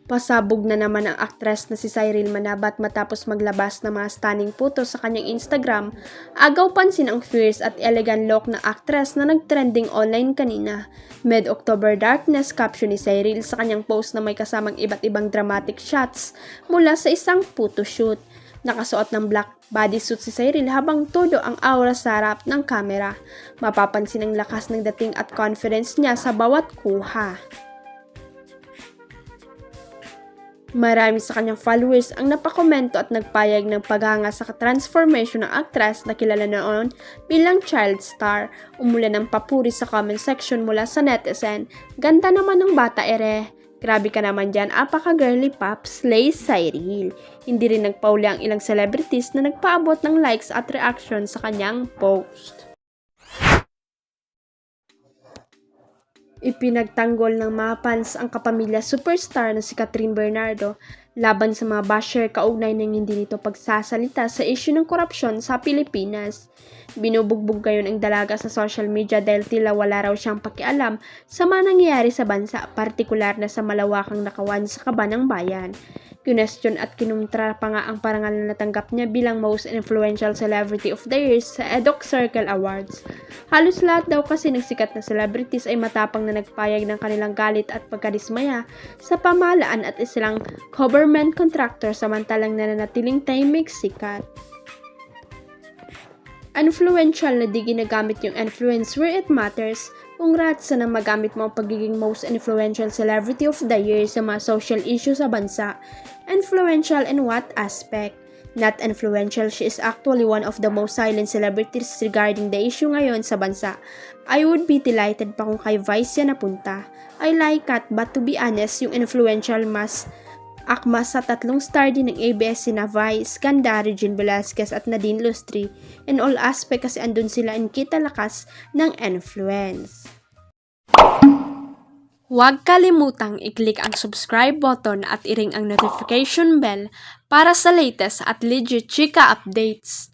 Pasabog na naman ang aktres na si Cyril Manabat matapos maglabas ng mga stunning photos sa kanyang Instagram. Agaw pansin ang fierce at elegant look ng aktres na nagtrending online kanina. Mid-October darkness caption ni Cyril sa kanyang post na may kasamang iba't ibang dramatic shots mula sa isang photoshoot. Nakasuot ng black bodysuit si Cyril habang todo ang aura sa harap ng kamera. Mapapansin ang lakas ng dating at confidence niya sa bawat kuha. Marami sa kanyang followers ang napakomento at nagpayag ng paghanga sa transformation ng aktres na kilala noon bilang child star. Umulan ng papuri sa comment section mula sa netizen. Ganda naman ng bata ere. Grabe ka naman dyan, apaka-girly pop, slay Cyril. Hindi rin nagpauli ang ilang celebrities na nagpaabot ng likes at reaction sa kanyang post. Ipinagtanggol ng mga fans ang kapamilya superstar na si Catherine Bernardo laban sa mga basher kaugnay ng hindi nito pagsasalita sa issue ng korupsyon sa Pilipinas. Binubugbog ngayon ang dalaga sa social media dahil tila wala raw siyang pakialam sa mga nangyayari sa bansa, partikular na sa malawakang nakawan sa kaba ng bayan. Kinestyon at kinumtra pa nga ang parangal na natanggap niya bilang Most Influential Celebrity of the Year sa Edok Circle Awards. Halos lahat daw kasi ng sikat na celebrities ay matapang na nagpayag ng kanilang galit at pagkadismaya sa pamahalaan at isilang government contractor samantalang nananatiling tahimik sikat. Influential na di ginagamit yung influence where it matters. Congrats sa nang magamit mo ang pagiging most influential celebrity of the year sa mga social issues sa bansa. Influential in what aspect? Not influential, she is actually one of the most silent celebrities regarding the issue ngayon sa bansa. I would be delighted pa kung kay Vice yan napunta. I like it, but to be honest, yung influential mas akma sa 3 star din ng ABS sina Vice, Ganda, Regine Velasquez at Nadine Lustre. In all aspect kasi andun sila in kita lakas ng influence. Huwag kalimutang i-click ang subscribe button at i-ring ang notification bell para sa latest at legit chika updates.